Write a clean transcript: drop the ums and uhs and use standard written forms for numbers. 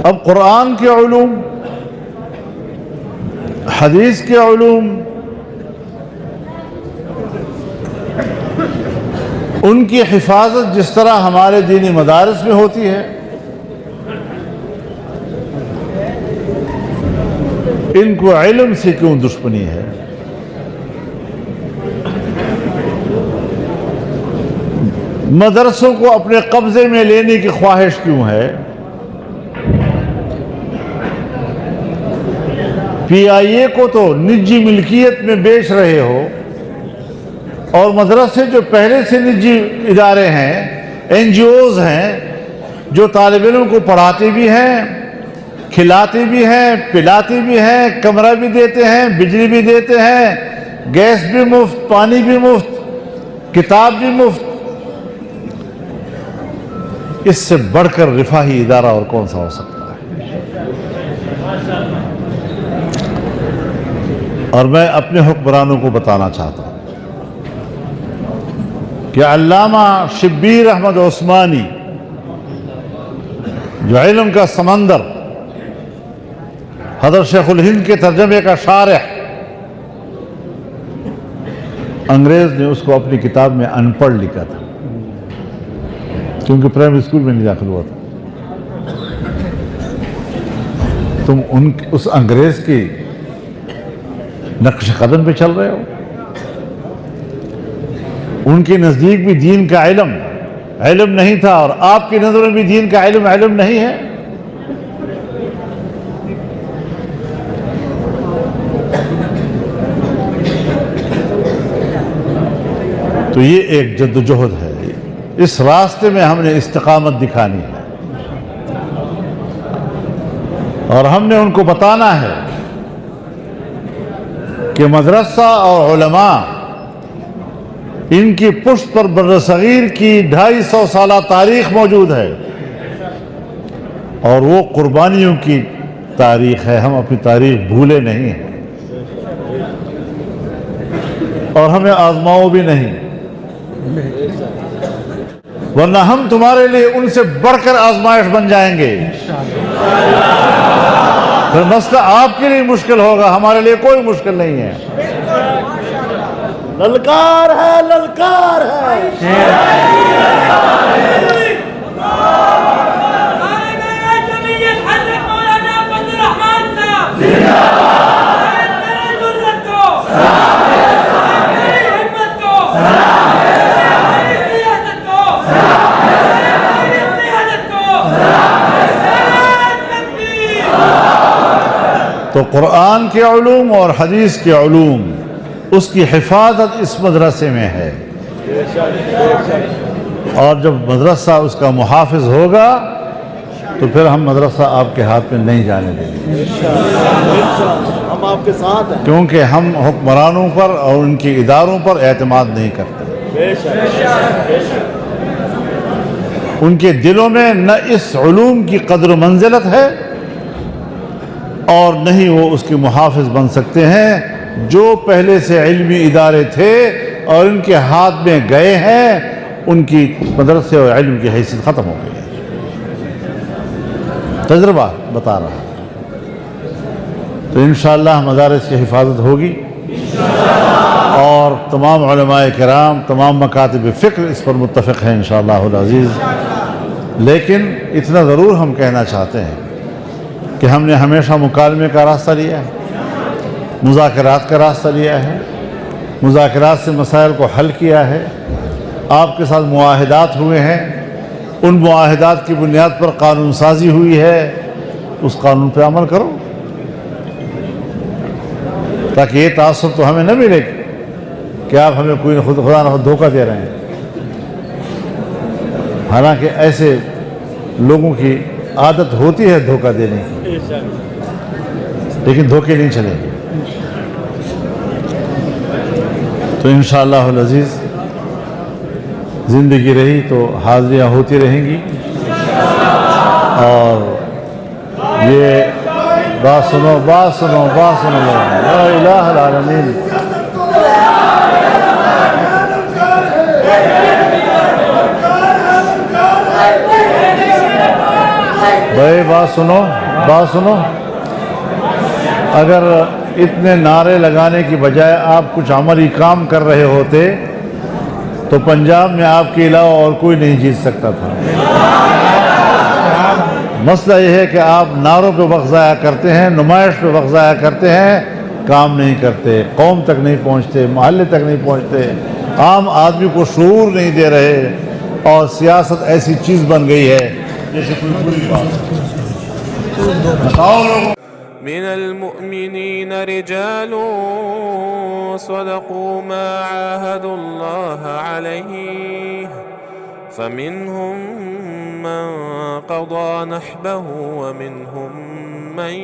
اب قرآن کے علوم، حدیث کے علوم، ان کی حفاظت جس طرح ہمارے دینی مدارس میں ہوتی ہے، ان کو علم سے کیوں دشمنی ہے؟ مدرسوں کو اپنے قبضے میں لینے کی خواہش کیوں ہے؟ پی آئی اے کو تو نجی ملکیت میں بیچ رہے ہو، اور مدرسے جو پہلے سے نجی ادارے ہیں، این جی اوز ہیں، جو طالب علم کو پڑھاتے بھی ہیں، کھلاتے بھی ہیں، پلاتے بھی ہیں، کمرہ بھی دیتے ہیں، بجلی بھی دیتے ہیں، گیس بھی مفت، پانی بھی مفت، کتاب بھی مفت، اس سے بڑھ کر رفاہی ادارہ اور کون سا ہو سکتا ہے؟ اور میں اپنے حکمرانوں کو بتانا چاہتا ہوں کہ علامہ شبیر احمد عثمانی، جو علم کا سمندر، حضرت شیخ الہند کے ترجمے کا شارح، انگریز نے اس کو اپنی کتاب میں ان پڑھ لکھا تھا، کیونکہ پرائمری اسکول میں نہیں داخل ہوا تھا۔ تم اس انگریز کی نقش قدم پہ چل رہے ہو؟ ان کے نزدیک بھی دین کا علم نہیں تھا، اور آپ کی نظر میں بھی دین کا علم نہیں ہے۔ تو یہ ایک جدوجہد ہے، اس راستے میں ہم نے استقامت دکھانی ہے، اور ہم نے ان کو بتانا ہے کہ مدرسہ اور علماء، ان کی پشت پر برصغیر کی 250 سالہ تاریخ موجود ہے، اور وہ قربانیوں کی تاریخ ہے۔ ہم اپنی تاریخ بھولے نہیں ہیں، اور ہمیں آزماؤ بھی نہیں، ورنہ ہم تمہارے لیے ان سے بڑھ کر آزمائش بن جائیں گے۔ پھر مسئلہ آپ کے لیے مشکل ہوگا، ہمارے لیے کوئی مشکل نہیں ہے۔ للکار ہے، للکار ہے۔ تو قرآن کے علوم اور حدیث کے علوم، اس کی حفاظت اس مدرسے میں ہے، اور جب مدرسہ اس کا محافظ ہوگا تو پھر ہم مدرسہ آپ کے ہاتھ میں نہیں جانے دیں گے، ہم آپ کے ساتھ ہیں، کیونکہ ہم حکمرانوں پر اور ان کے اداروں پر اعتماد نہیں کرتے۔ ان کے دلوں میں نہ اس علوم کی قدر و منزلت ہے، اور نہ ہی وہ اس کے محافظ بن سکتے ہیں۔ جو پہلے سے علمی ادارے تھے اور ان کے ہاتھ میں گئے ہیں، ان کی مدرسے اور علم کی حیثیت ختم ہو گئی ہے۔ تجربہ بتا رہا ہے۔ تو انشاءاللہ مدارس کی حفاظت ہوگی، اور تمام علماء کرام، تمام مکاتب فکر اس پر متفق ہیں انشاءاللہ العزیز۔ لیکن اتنا ضرور ہم کہنا چاہتے ہیں کہ ہم نے ہمیشہ مکالمے کا راستہ لیا ہے، مذاکرات کا راستہ لیا ہے، مذاکرات سے مسائل کو حل کیا ہے۔ آپ کے ساتھ معاہدات ہوئے ہیں، ان معاہدات کی بنیاد پر قانون سازی ہوئی ہے، اس قانون پہ عمل کرو، تاکہ یہ تعصب تو ہمیں نہ ملے کہ آپ ہمیں کوئی خدا نہ خود دھوکہ دے رہے ہیں۔ حالانکہ ایسے لوگوں کی عادت ہوتی ہے دھوکہ دینے کی، لیکن دھوکے نہیں چلیں گے۔ تو انشاءاللہ العزیز زندگی رہی تو حاضریاں ہوتی رہیں گی، اور یہ بات سنو لا الہ العالمین۔ بھائی بات سنو اگر اتنے نعرے لگانے کی بجائے آپ کچھ عملی کام کر رہے ہوتے تو پنجاب میں آپ کے علاوہ اور کوئی نہیں جیت سکتا تھا. مسئلہ یہ ہے کہ آپ نعروں پہ وقت ضائع کرتے ہیں, نمائش پہ وقت ضائع کرتے ہیں, کام نہیں کرتے, قوم تک نہیں پہنچتے, محلے تک نہیں پہنچتے, عام آدمی کو شعور نہیں دے رہے, اور سیاست ایسی چیز بن گئی ہے جیسے کوئی بری بات. من المؤمنين رجال صدقوا ما عاهدوا الله عليه فمنهم من قضى نحبه ومنهم من